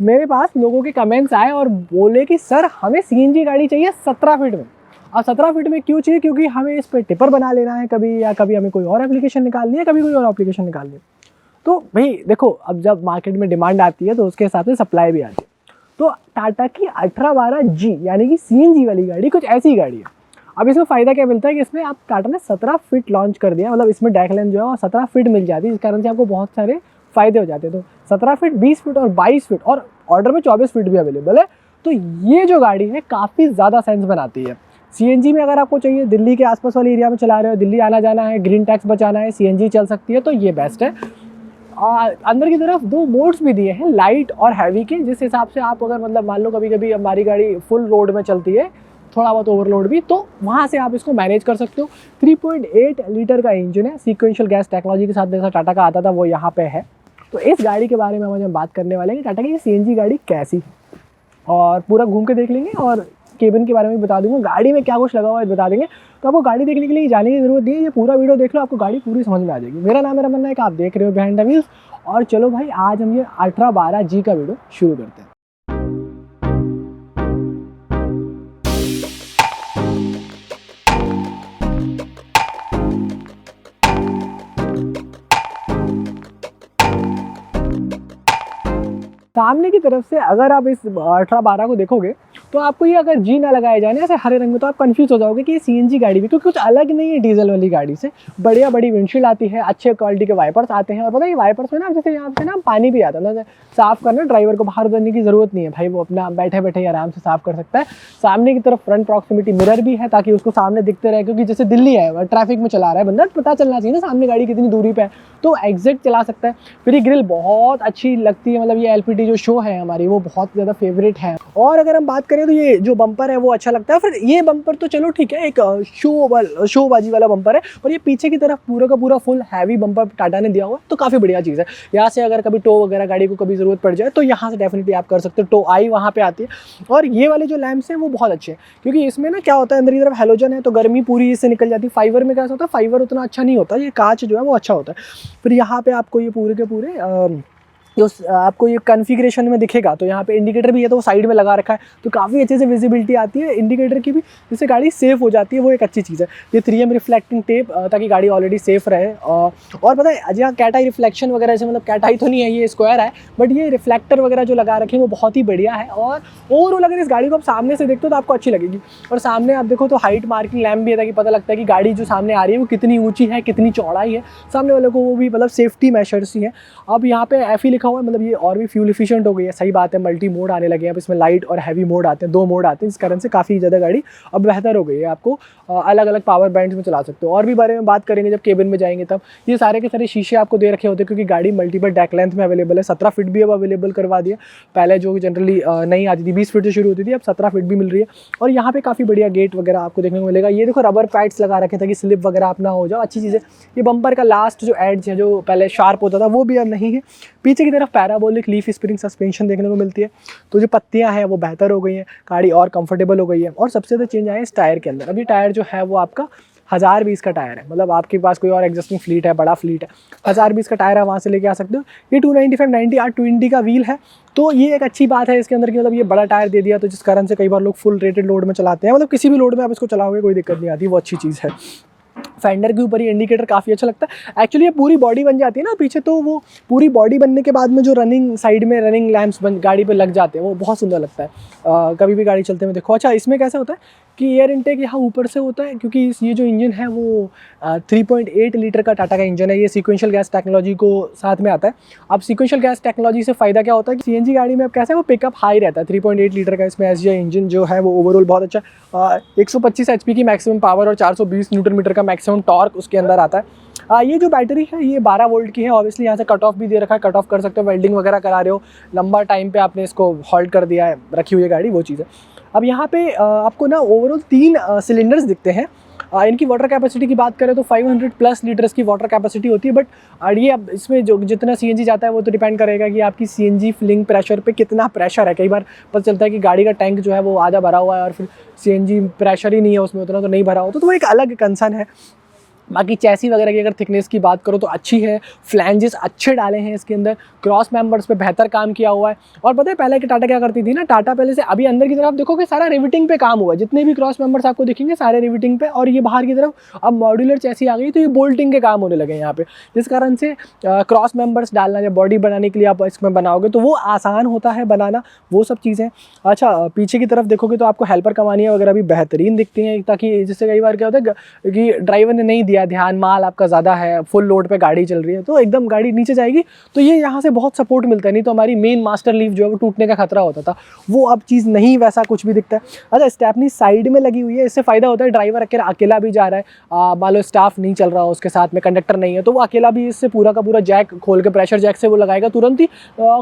मेरे पास लोगों के कमेंट्स आए और बोले कि सर हमें सीएनजी गाड़ी चाहिए 17 फीट में। अब 17 फीट में क्यों चाहिए? क्योंकि हमें इस पर टिपर बना लेना है कभी, या कभी हमें कोई और एप्लीकेशन निकालनी है, कभी कोई और एप्लीकेशन निकालनी है। तो भाई देखो, अब जब मार्केट में डिमांड आती है तो उसके हिसाब से सप्लाई भी आती है। तो टाटा की 1812G यानी कि सीएनजी वाली गाड़ी कुछ ऐसी गाड़ी है। अब इसमें फ़ायदा क्या मिलता है कि इसमें आप टाटा ने 17 फीट लॉन्च कर दिया, मतलब इसमें डेक लेंथ जो है 17 फीट मिल जाती है, इस कारण से आपको बहुत सारे फ़ायदे हो जाते हैं। तो 17 फीट, 20 फीट और 22 फीट, और ऑर्डर में 24 फीट भी अवेलेबल है। तो ये जो गाड़ी है काफ़ी ज़्यादा सेंस बनाती है। सीएनजी में अगर आपको चाहिए, दिल्ली के आसपास वाले एरिया में चला रहे हो, दिल्ली आना जाना है, ग्रीन टैक्स बचाना है, सीएनजी चल सकती है, तो ये बेस्ट है। अंदर की तरफ 2 मोड्स भी दिए हैं, लाइट और हैवी के, जिस हिसाब से आप अगर मतलब मान लो कभी कभी हमारी गाड़ी फुल रोड में चलती है, थोड़ा बहुत ओवरलोड भी, तो वहाँ से आप इसको मैनेज कर सकते हो। 3.8 लीटर का इंजन है, सीक्वेंशियल गैस टेक्नोलॉजी के साथ, जैसा टाटा का आता था वो यहाँ पे है। तो इस गाड़ी के बारे में हम बात करने वाले हैं कि टाटा की सीएनजी गाड़ी कैसी है, और पूरा घूम के देख लेंगे, और केबिन के बारे में बता दूंगा, गाड़ी में क्या कुछ लगा हुआ है बता देंगे। तो आपको गाड़ी देखने के लिए जाने की जरूरत नहीं है, ये पूरा वीडियो देख लो, आपको गाड़ी पूरी समझ में आ जाएगी। मेरा नाम है रमन नायक, आप देख रहे हो बिहाइंड द व्हील्स। और चलो भाई, आज हम ये 1812G का वीडियो शुरू करते हैं। सामने की तरफ से अगर आप इस 1812 को देखोगे तो आपको ये अगर जी ना लगाए जाए ना ऐसे हरे रंग में, तो आप कंफ्यूज हो जाओगे कि ये सीएनजी गाड़ी भी, क्योंकि कुछ अलग नहीं है डीजल वाली गाड़ी से। बढ़िया बड़ी विंडशील्ड आती है, अच्छे क्वालिटी के वाइपर्स आते हैं, और पता है वाइपर्स में ना जैसे यहाँ से ना पानी भी आता है ना, साफ करना, ड्राइवर को बाहर उतरने की जरूरत नहीं है भाई, वो अपना बैठे बैठे ही आराम से साफ कर सकता है। सामने की तरफ फ्रंट प्रॉक्सिमिटी मिरर भी है ताकि उसको सामने दिखते रहे, क्योंकि जैसे दिल्ली है, ट्रैफिक में चला रहा है बंदा, पता चलना चाहिए ना सामने गाड़ी कितनी दूरी पे है, तो एग्जैक्ट चला सकता है। फिर ये ग्रिल बहुत अच्छी लगती है, मतलब ये एलपीडी जो शो है हमारी वो बहुत ज़्यादा फेवरेट है। और अगर हम बात करें तो ये जो बम्पर है वो अच्छा लगता है। फिर ये बम्पर तो चलो ठीक है, एक शोबाजी वाला बम्पर है, और ये पीछे की तरफ पूरा का पूरा फुल हैवी बम्पर टाटा ने दिया हुआ है, तो काफ़ी बढ़िया चीज़ है। यहाँ से अगर कभी टो वगैरह गाड़ी को कभी ज़रूरत पड़ जाए तो यहाँ से डेफिनेटली आप कर सकते हो, टो आई वहाँ पे आती है। और ये वाले जो लैंप्स हैं वो बहुत अच्छे हैं, क्योंकि इसमें ना क्या होता है, अंदर की तरफ हेलोजन है तो गर्मी पूरी इससे निकल जाती है। फाइबर में कैसा होता है, फाइबर उतना अच्छा नहीं होता, ये कांच जो है वो अच्छा होता है। फिर यहाँ पे आपको ये पूरे के पूरे जो आपको ये कॉन्फ़िगरेशन में दिखेगा, तो यहाँ पे इंडिकेटर भी है तो वो साइड में लगा रखा है, तो काफ़ी अच्छे से विजिबिलिटी आती है इंडिकेटर की भी, जिससे गाड़ी सेफ हो जाती है, वो एक अच्छी चीज़ है। ये 3M रिफ्लेक्टिंग टेप, ताकि गाड़ी ऑलरेडी सेफ रहे। और पता है यहाँ कैट आई रिफ्लेक्शन वगैरह से, मतलब कैट आई तो नहीं है, ये स्क्वायर है, बट ये रिफ्लेक्टर वगैरह जो लगा रखे हैं वो बहुत ही बढ़िया है। और ओवरऑल अगर इस गाड़ी को आप सामने से देखते हो तो आपको अच्छी लगेगी। और सामने आप देखो तो हाइट मार्किंग लैम्प भी है, ताकि पता लगता है कि गाड़ी जो सामने आ रही है वो कितनी ऊँची है, कितनी चौड़ाई है, सामने वाले को वो भी मतलब सेफ्टी मेजर्स ही है। अब यहाँ पे FE लिखा हुआ है, मतलब ये और भी फ्यूल एफिशिएंट हो गई है, सही बात है। मल्टी मोड आने लगे हैं अब इसमें, लाइट और हैवी मोड आते हैं, 2 मोड आते हैं, इस कारण से काफ़ी ज़्यादा गाड़ी अब बेहतर हो गई है। आपको अलग अलग पावर बैंड्स में चला सकते हो। और भी बारे में बात करेंगे जब केबिन में जाएंगे तब। ये सारे के सारे शीशे आपको दे रखे होते हैं, क्योंकि गाड़ी मल्टीपल डेक लेंथ में अवेलेबल है। 17 फीट भी अब अवेलेबल करवा दिया, पहले जो जनरली नहीं आती थी 20 फीट से शुरू होती थी, अब 17 फीट भी मिल रही है। और यहाँ पे काफ़ी बढ़िया गेट वगैरह आपको देखने को मिलेगा। ये देखो रबर पैड्स लगा रखे ताकि स्लिप वगैरह आप ना हो जाओ, अच्छी चीज़ है। ये बम्पर का लास्ट जो एड्ज है, जो पहले शार्प होता था, वो भी अब नहीं है। पीछे की तरफ पैराबोलिक लीफ स्प्रिंग सस्पेंशन देखने को मिलती है, तो जो पत्तियां हैं वो बेहतर हो गई हैं, गाड़ी और कंफर्टेबल हो गई है। और सबसे ज़्यादा चेंज आया इस टायर के अंदर। अब ये टायर जो है वो आपका 1020 का टायर है, मतलब आपके पास कोई और एग्जिस्टिंग फ्लीट है, बड़ा फ्लीट है, 1020 का टायर है, वहाँ से लेके आ सकते हो। ये 295/90 R20 का व्हील है, तो ये एक अच्छी बात है इसके अंदर की, मतलब ये बड़ा टायर दे दिया, तो जिस कारण से कई बार लोग फुल रेटेड लोड में चलाते हैं, मतलब किसी भी लोड में आप इसको चलाओगे कोई दिक्कत नहीं आती, वो अच्छी चीज़ है। फेंडर के ऊपर ये इंडिकेटर काफ़ी अच्छा लगता है। एक्चुअली ये पूरी बॉडी बन जाती है ना पीछे, तो वो पूरी बॉडी बनने के बाद में जो रनिंग साइड में रनिंग लैंप्स गाड़ी पे लग जाते हैं, वो बहुत सुंदर लगता है। कभी भी गाड़ी चलते हुए देखो। अच्छा, इसमें कैसा होता है कि एयर इनटेक यहाँ ऊपर से होता है, क्योंकि ये जो इंजन है वो 3.8 लीटर का टाटा का इंजन है। ये सीक्वेंशियल गैस टेक्नोलॉजी को साथ में आता है। अब सीक्वेंशियल गैस टेक्नोलॉजी से फ़ायदा क्या होता है कि सीएनजी गाड़ी में अब कैसा है, वो पिकअप हाई रहता है। 3.8 लीटर का इसमें एसजीआई इंजन जो है वो ओवरऑल बहुत अच्छा, 125 HP की मैक्सिमम पावर और 420 न्यूटन मीटर का मैक्सिमम टॉर्क उसके अंदर आता है। ये जो बैटरी है ये 12 वोल्ट की है। ऑब्वियसली यहाँ से कट ऑफ भी दे रखा है, कट ऑफ कर सकते हो, वेल्डिंग वगैरह करा रहे हो, लंबा टाइम पे आपने इसको हॉल्ट कर दिया है, रखी हुई है गाड़ी, वो चीज़ है। अब यहाँ पे आपको ना ओवरऑल 3 सिलेंडर्स दिखते हैं। इनकी वाटर कैपेसिटी की बात करें तो 500+ लीटर्स की वाटर कैपेसिटी होती है, बट ये अब इसमें जो जितना सीएनजी जाता है वो तो डिपेंड करेगा कि आपकी सीएनजी फिलिंग प्रेशर पे कितना प्रेशर है। कई बार पता चलता है कि गाड़ी का टैंक जो है वो आधा भरा हुआ है और फिर सीएनजी प्रेशर ही नहीं है उसमें उतना, तो नहीं भरा हो तो वो एक अलग कंसर्न है। बाकी चैसी वगैरह की अगर थिकनेस की बात करो तो अच्छी है, फ्लैंजेस अच्छे डाले हैं इसके अंदर, क्रॉस मेंबर्स पे बेहतर काम किया हुआ है। और पता है पहले की टाटा क्या करती थी ना, टाटा पहले से अभी अंदर की तरफ देखोगे सारा रिविटिंग पे काम हुआ है, जितने भी क्रॉस मेंबर्स आपको दिखेंगे सारे रिविटिंग पे, और ये बाहर की तरफ अब मॉड्यूलर चैसी आ गई तो ये बोल्टिंग के काम होने लगे यहाँ पे, जिस कारण से क्रॉस मेंबर्स डालना या बॉडी बनाने के लिए आप इसमें बनाओगे तो वो आसान होता है बनाना, वो सब चीज़ें। अच्छा पीछे की तरफ देखोगे तो आपको हेल्पर कमानियाँ वगैरह भी बेहतरीन दिखती हैं, ताकि जिससे कई बार क्या होता है कि ड्राइवर ने नहीं दिया ध्यान, माल आपका ज़्यादा है, फुल लोड पे गाड़ी चल रही है तो एकदम गाड़ी नीचे जाएगी, तो ये यहाँ से बहुत सपोर्ट मिलता है, नहीं तो हमारी मेन मास्टर लीफ जो है वो टूटने का खतरा होता था, वो अब चीज़ नहीं वैसा कुछ भी दिखता है। अच्छा स्टेपनी साइड में लगी हुई है, इससे फ़ायदा होता है ड्राइवर अकेला भी जा रहा है, मान लो स्टाफ नहीं चल रहा हो उसके साथ में, कंडक्टर नहीं है, तो वो अकेला भी इससे पूरा का पूरा जैक खोल के प्रेशर जैक से वो लगाएगा तुरंत ही,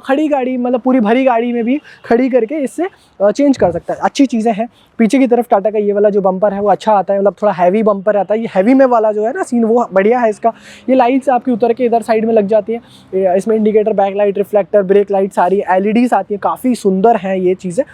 खड़ी गाड़ी मतलब पूरी भरी गाड़ी में भी खड़ी करके इससे चेंज कर सकता है, अच्छी चीज़ें हैं। पीछे की तरफ टाटा का ये वाला जो बम्पर है वो अच्छा आता है, मतलब थोड़ा हैवी बम्पर आता है, ये हैवी में वाला जो है ना सीन वो बढ़िया है इसका। ये लाइट्स आपकी उतर के इधर साइड में लग जाती है, इसमें indicator, back light, reflector, brake light सारी एलईडीज आती है, काफ़ी सुंदर हैं ये चीज़ें,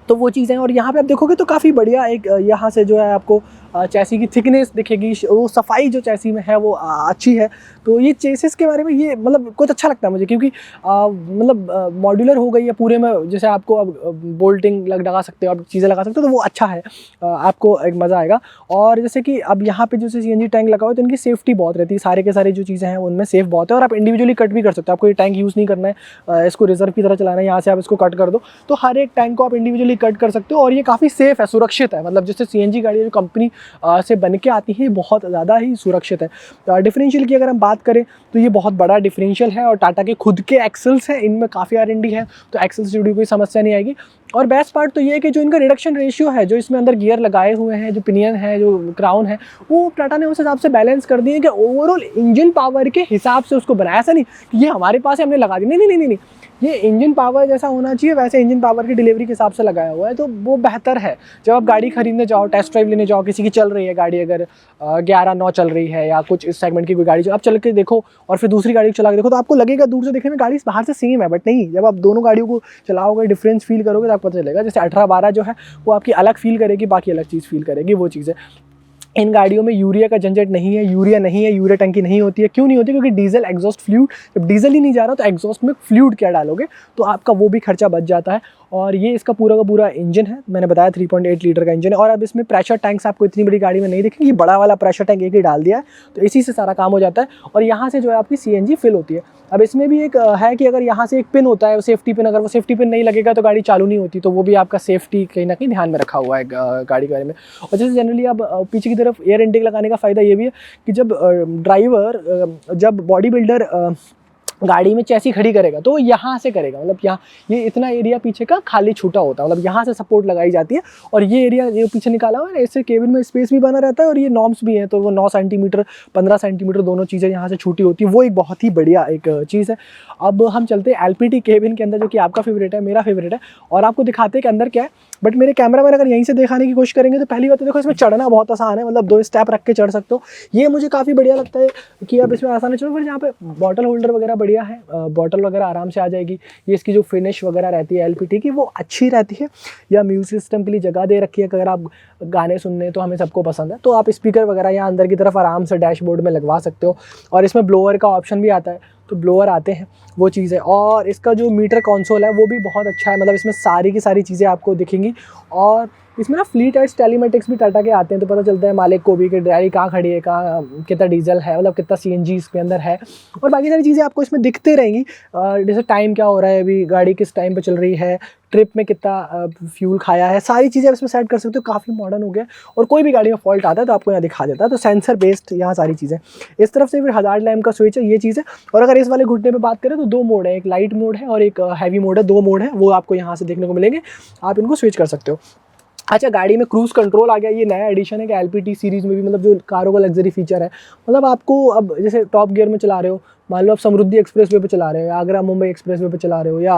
तो वो चीज़ें। और यहाँ पे आप देखोगे तो काफ़ी बढ़िया एक यहाँ से जो है आपको चैसी की थिकनेस दिखेगी, वो सफाई जो चैसी में है वो अच्छी है। तो ये चेसिस के बारे में ये मतलब कुछ अच्छा लगता है मुझे, क्योंकि मतलब मॉड्यूलर हो गई है पूरे में, जैसे आपको अब बोल्टिंग लगा सकते हो, आप चीज़ें लगा सकते हो, तो वो अच्छा है, आपको एक मज़ा आएगा। और जैसे कि अब यहाँ पे जैसे CNG टैंक लगा हुआ है तो इनकी सेफ्टी बहुत रहती है, सारे के सारे जो चीज़ें हैं उनमें सेफ बहुत है, और आप इंडिविजुअली कट भी कर सकते हो, आपको ये टैंक यूज़ नहीं करना है, इसको रिजर्व की तरह चलाना है, यहाँ से आप इसको कट कर दो, तो हर एक टैंक को आप इंडिविजुअली कट कर सकते हो, और ये काफ़ी सेफ है, सुरक्षित है, मतलब जैसे CNG गाड़ी जो कंपनी से बन के आती है बहुत ज़्यादा ही सुरक्षित है। डिफरेंशियल की अगर हम बात करें तो ये बहुत बड़ा डिफरेंशियल है, और टाटा के खुद के एक्सेल्स हैं, इनमें काफ़ी R&D है, तो एक्सेल से जुड़ी कोई समस्या नहीं आएगी। और बेस्ट पार्ट तो ये है कि जो इनका रिडक्शन रेशियो है, जो इसमें अंदर गियर लगाए हुए हैं, जो पिनियन है, जो क्राउन है, वो टाटा ने उस हिसाब से बैलेंस कर दिए कि ओवरऑल इंजन पावर के हिसाब से उसको बनाया। ऐसा नहीं कि ये हमारे पास है हमने लगा दी, नहीं नहीं नहीं नहीं, ये इंजन पावर जैसा होना चाहिए वैसे इंजन पावर की डिलीवरी के हिसाब से लगाया हुआ है, तो वो बेहतर है। जब आप गाड़ी खरीदने जाओ, टेस्ट ड्राइव लेने जाओ, किसी की चल रही है गाड़ी, अगर 11-9 चल रही है या कुछ इस सेगमेंट की कोई गाड़ी, आप चल के देखो और फिर दूसरी गाड़ी को चला के देखो, तो आपको लगेगा दूर से देखने में गाड़ी बाहर से सेम है, बट नहीं, जब आप दोनों गाड़ियों को चलाओगे, डिफरेंस फील करोगे, तो आपको पता चलेगा। जैसे 18-12 जो है वो आपकी अलग फील करेगी, बाकी अलग चीज़ फील करेगी, वो चीज़ है। इन गाड़ियों में यूरिया का झंझट नहीं है, यूरिया टंकी नहीं होती है। क्यों नहीं होती? क्योंकि डीजल एग्जॉस्ट फ्लूइड, जब डीजल ही नहीं जा रहा तो एग्जॉस्ट में फ्लूइड क्या डालोगे, तो आपका वो भी खर्चा बच जाता है। और ये इसका पूरा का पूरा इंजन है, मैंने बताया 3.8 लीटर का इंजन है। और अब इसमें प्रेशर टैंक्स आपको इतनी बड़ी गाड़ी में नहीं दिखेंगे, बड़ा वाला प्रेशर टैंक एक ही डाल दिया है, तो इसी से सारा काम हो जाता है। और यहाँ से जो है आपकी CNG फिल होती है। अब इसमें भी एक है कि अगर यहाँ से एक पिन होता है, सेफ्टी पिन, अगर वो सेफ्टी पिन नहीं लगेगा तो गाड़ी चालू नहीं होती, तो वो भी आपका सेफ्टी कहीं ना कहीं ध्यान में रखा हुआ है गाड़ी के बारे में। और जैसे जनरली अब पीछे की तरफ एयर इनटेक लगाने का फ़ायदा ये भी है कि जब ड्राइवर, जब बॉडी बिल्डर गाड़ी में चैसी खड़ी करेगा तो वो यहाँ से करेगा, मतलब यहाँ ये इतना एरिया पीछे का खाली छूटा होता है, मतलब यहाँ से सपोर्ट लगाई जाती है। और ये एरिया जो पीछे निकाला हुआ है ना, इससे केबिन में स्पेस भी बना रहता है, और ये नॉर्म्स भी हैं, तो वो 9 सेंटीमीटर 15 सेंटीमीटर दोनों चीज़ें यहाँ से छूटी होती है, वो एक बहुत ही बढ़िया एक चीज़ है। अब हम चलते हैं LPT केबिन के अंदर, जो कि आपका फेवरेट है, मेरा फेवरेट है, और आपको दिखाते हैं कि अंदर क्या है। बट मेरे कैमरा मैन अगर यहीं से दिखाने की कोशिश करेंगे तो पहली बात तो देखो इसमें चढ़ना बहुत आसान है, मतलब 2 स्टेप रख के चढ़ सकते हो, ये मुझे काफ़ी बढ़िया लगता है कि अब इसमें आसान है। चलो फिर यहाँ पे बॉटल होल्डर वगैरह बढ़िया है, बॉटल वगैरह आराम से आ जाएगी। ये इसकी जो फिनिश वगैरह रहती है LPT की वो अच्छी रहती है। या म्यूजिक सिस्टम के लिए जगह दे रखी है, अगर आप गाने सुनने तो हमें सबको पसंद है, तो आप स्पीकर वगैरह यहाँ अंदर की तरफ आराम से डैशबोर्ड में लगवा सकते हो। और इसमें ब्लोअर का ऑप्शन भी आता है, तो ब्लोअर आते हैं, वो चीज़ है। और इसका जो मीटर कंसोल है वो भी बहुत अच्छा है, मतलब इसमें सारी की सारी चीज़ें आपको दिखेंगी। और इसमें ना फ्लीट एज टेलीमेटिक्स भी टाटा के आते हैं, तो पता चलता है मालिक को भी कि गाड़ी कहाँ खड़ी है, कहाँ कितना डीजल है, मतलब कितना CNG इसके अंदर है। और बाकी सारी चीज़ें आपको इसमें दिखते रहेंगी, जैसे टाइम क्या हो रहा है, अभी गाड़ी किस टाइम पे चल रही है, ट्रिप में कितना फ्यूल खाया है, सारी चीज़ें आप इसमें सेट कर सकते हो। काफ़ी मॉडर्न हो गया, और कोई भी गाड़ी में फॉल्ट आता है तो आपको यहाँ दिखा देता है, तो सेंसर बेस्ड यहाँ सारी चीज़ें। इस तरफ से फिर हज़ार्ड लैम्प का स्विच है, ये चीज़ है। और अगर इस वाले घुटने पे बात करें तो 2 मोड है, एक लाइट मोड है और एक हैवी मोड है, 2 मोड है, वो आपको यहाँ से देखने को मिलेंगे, आप इनको स्विच कर सकते हो। अच्छा, गाड़ी में क्रूज़ कंट्रोल आ गया, ये नया एडिशन है कि LPT सीरीज़ में भी, मतलब जो कारों का लग्जरी फीचर है, मतलब आपको अब जैसे टॉप गियर में चला रहे हो, मान लो आप समृद्धि एक्सप्रेसवे पे चला रहे हो, आगरा मुंबई एक्सप्रेसवे पे चला रहे हो, या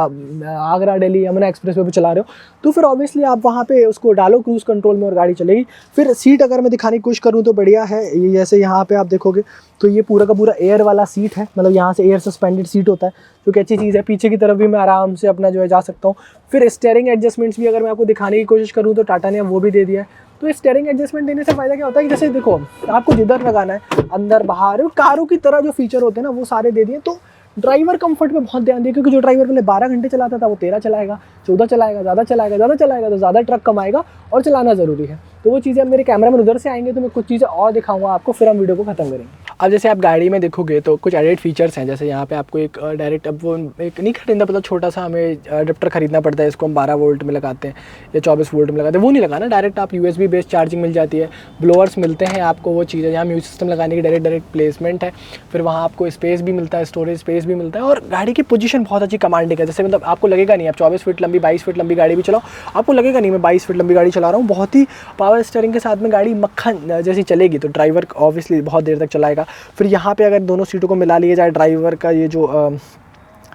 आगरा दिल्ली यमुना एक्सप्रेसवे पे चला रहे हो, तो फिर ऑब्वियसली आप वहाँ पे उसको डालो क्रूज़ कंट्रोल में और गाड़ी चलेगी। फिर सीट अगर मैं दिखाने की कोशिश करूँ तो बढ़िया है, ये जैसे यहाँ पे आप देखोगे तो ये पूरा का पूरा एयर वाला सीट है, मतलब यहाँ से एयर सस्पेंडेड सीट होता है, जो कि अच्छी चीज़ है। पीछे की तरफ भी मैं आराम से अपना जो है जा सकता हूँ। फिर स्टीयरिंग एडजस्टमेंट्स भी अगर मैं आपको दिखाने की कोशिश करूँ तो टाटा ने वो भी दे दिया है, तो स्टीयरिंग एडजस्टमेंट देने से फ़ायदा क्या होता है कि जैसे देखो आपको जिधर लगाना है, अंदर बाहर, कारों की तरह जो फीचर होते हैं ना वो सारे दे दिए। तो ड्राइवर कंफर्ट पे बहुत ध्यान दिया, क्योंकि जो ड्राइवर पहले 12 घंटे चलाता था वो 13 चलाएगा, 14 चलाएगा, ज़्यादा चलाएगा तो ज़्यादा ट्रक कमाएगा, और चलाना ज़रूरी है। तो वो चीज़ें अब मेरे कैमरा में उधर से आएंगे तो मैं कुछ चीज़ें और दिखाऊंगा आपको, फिर हम वीडियो को खत्म करेंगे। अब जैसे आप गाड़ी में देखोगे तो कुछ एडिट फीचर्स हैं, जैसे यहाँ पे आपको एक डायरेक्ट, अब वो एक नहीं खरीदना पड़ता, छोटा सा हमें अडेप्टर खरीदना पड़ता है, इसको हम 12 वोल्ट में लगाते हैं या 24 वोल्ट में लगाते हैं, वो नहीं लगाना, डायरेक्ट आप USB बेस्ड चार्जिंग मिल जाती है, ब्लोअर्स मिलते हैं आपको, वो चीज़ें यहाँ म्यूजिक सिस्टम लगाने की डायरेक्ट प्लेसमेंट है, फिर वहाँ आपको स्पेस भी मिलता है, स्टोरेज स्पेस भी मिलता है, और गाड़ी की पोजीशन बहुत अच्छी कमांडिंग है। जैसे मतलब आपको लगेगा नहीं आप 24 फीट लंबी 22 फीट लंबी गाड़ी भी चलाओ, आपको लगेगा नहीं मैं 22 फीट लंबी गाड़ी चला रहा हूँ। बहुत ही पावर स्टीयरिंग के साथ में गाड़ी मक्खन जैसी चलेगी, तो ड्राइवर ऑब्वियसली बहुत देर तक चलाएगा। फिर यहाँ पे अगर दोनों सीटों को मिला लिया जाए, ड्राइवर का ये जो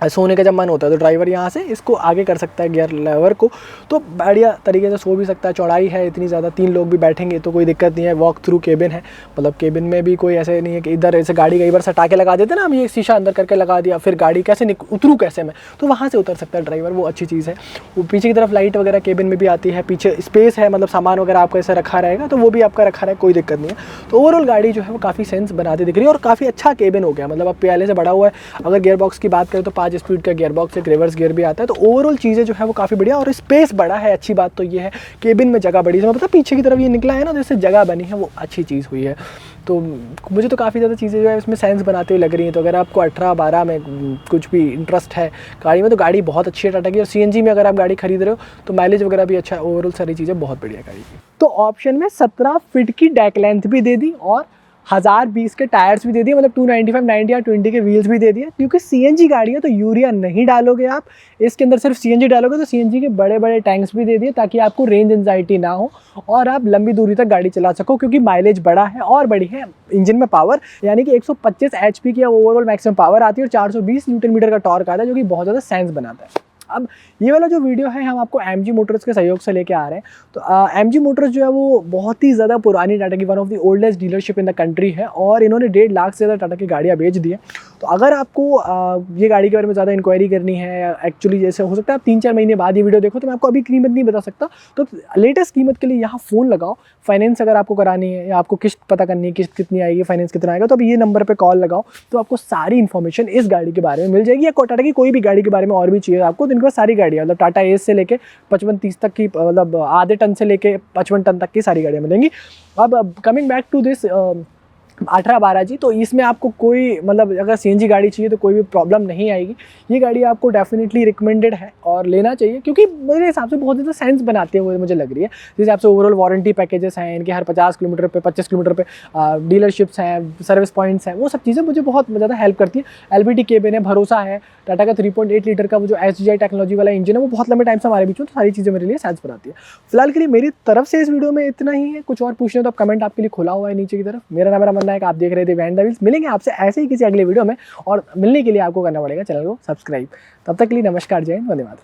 सोने का जब मन होता है तो ड्राइवर यहाँ से इसको आगे कर सकता है गियर लेवर को, तो बढ़िया तरीके से सो भी सकता है। चौड़ाई है इतनी ज़्यादा, 3 लोग भी बैठेंगे तो कोई दिक्कत नहीं है। वॉक थ्रू केबिन है, मतलब केबिन में भी कोई ऐसे नहीं है कि इधर ऐसे गाड़ी कई बार सटा के लगा देते ना, हम ये शीशा अंदर करके लगा दिया, फिर गाड़ी कैसे उतरूँ कैसे मैं, तो वहाँ से उतर सकता है ड्राइवर, वो अच्छी चीज़ है। वो पीछे की तरफ लाइट वगैरह केबिन में भी आती है, पीछे स्पेस है, मतलब सामान वगैरह आपका ऐसे रखा रहेगा तो वो भी आपका रखा रहे, कोई दिक्कत नहीं है। तो ओवरऑल गाड़ी जो है वो काफ़ी सेंस बनाती दिख रही है, और काफ़ी अच्छा केबिन हो गया, मतलब अब पहले से बड़ा हुआ है। अगर गियर बॉक्स की बात करें तो 5 स्पीड का गियर बॉक्स, एक रिवर्स गियर भी आता है, तो ओवरऑल चीज़ें जो है वो काफ़ी बढ़िया, और स्पेस बड़ा है। अच्छी बात तो ये है केबिन में जगह बड़ी है, मतलब पीछे की तरफ ये निकला है ना, जैसे जगह बनी है, वो अच्छी चीज़ हुई है। तो मुझे तो काफ़ी ज़्यादा चीज़ें जो है इसमें सेंस बनाते हुए लग रही हैं। तो अगर आपको 18-12 में कुछ भी इंटरेस्ट है गाड़ी में, तो गाड़ी बहुत अच्छी है टाटा की। और CNG में अगर आप गाड़ी खरीद रहे हो तो माइलेज वगैरह भी अच्छा है, ओवरऑल सारी चीज़ें बहुत बढ़िया गाड़ी की। तो ऑप्शन में 17 फीट की डेक लेंथ भी दे दी, और 1020 के टायर्स भी दे दिए, मतलब 295 90 या 20 के व्हील्स भी दे दिए। क्योंकि CNG गाड़ी है तो यूरिया नहीं डालोगे आप, इसके अंदर सिर्फ CNG डालोगे, तो CNG के बड़े बड़े टैंक्स भी दे दिए ताकि आपको रेंज एंजाइटी ना हो और आप लंबी दूरी तक गाड़ी चला सको। क्योंकि माइलेज बड़ा है और बड़ी है इंजन में पावर, यानी कि 125 HP की ओवरऑल मैक्सिमम पावर आती है, और 420 न्यूटन मीटर का टॉर्क आता है, जो कि बहुत ज़्यादा सेंस बनाता है। अब ये वाला जो वीडियो है हम आपको MG मोटर्स के सहयोग से लेके आ रहे हैं। तो MG मोटर्स जो है वो बहुत ही ज़्यादा पुरानी टाटा की one of the oldest dealership in the country है, और इन्होंने 1.5 लाख से ज़्यादा टाटा की गाड़ियाँ बेच दी है। तो अगर आपको ये गाड़ी के बारे में ज़्यादा इंक्वायरी करनी है, एक्चुअली जैसे हो सकता है आप 3-4 महीने बाद ये वीडियो देखो, तो मैं आपको अभी कीमत नहीं बता सकता। तो लेटेस्ट कीमत के लिए यहाँ फ़ोन लगाओ, फाइनेंस अगर आपको करानी है या आपको किस्त पता करनी है, किस्त कितनी आएगी, फाइनेंस कितना आएगा, तो अब ये नंबर पर कॉल लगाओ, तो आपको सारी इन्फॉर्मेशन इस गाड़ी के बारे में मिल जाएगी। या टाटा की कोई भी गाड़ी के बारे में और भी चाहिए आपको, तो इनके पास सारी गाड़ियाँ, मतलब टाटा एस से लेके 55-30 तक की, मतलब आधे टन से लेके 55 टन तक की सारी गाड़ियाँ मिलेंगी। अब कमिंग बैक टू दिस 18-12 जी, तो इसमें आपको कोई, मतलब अगर CNG गाड़ी चाहिए तो कोई भी प्रॉब्लम नहीं आएगी। ये गाड़ी आपको डेफिनेटली रिकमेंडेड है और लेना चाहिए, क्योंकि मेरे हिसाब से बहुत ज़्यादा सेंस बनाते हुए मुझे लग रही है। जिस हिसाब से ओवरऑल वारंटी पैकेजेस हैं इनके, हर 50 किलोमीटर पे 25 किलोमीटर पे डीलरशिप्स हैं, सर्विस पॉइंट्स हैं, वो सब चीज़ें मुझे बहुत ज़्यादा हेल्प करती है। LPT केबिन है, भरोसा है, टाटा का 3.8 लीटर का वो जो SGI टेक्नोलॉजी वाला इंजन है वो बहुत लंबे टाइम से हमारे बीच में, तो सारी चीज़ें मेरे लिए सेंस बनाती है। फिलहाल के लिए मेरी तरफ से इस वीडियो में इतना ही है। कुछ और पूछना तो आप कमेंट आपके लिए खुला हुआ है नीचे की तरफ। मेरा नाम मन्ना है, आप देख रहे थे बिहाइंड द व्हील्स। मिलेंगे आपसे ऐसे ही किसी अगले वीडियो में, और मिलने के लिए आपको करना पड़ेगा चैनल को सब्सक्राइब। तब तक के लिए नमस्कार, जय हिंद, वंदे मातरम।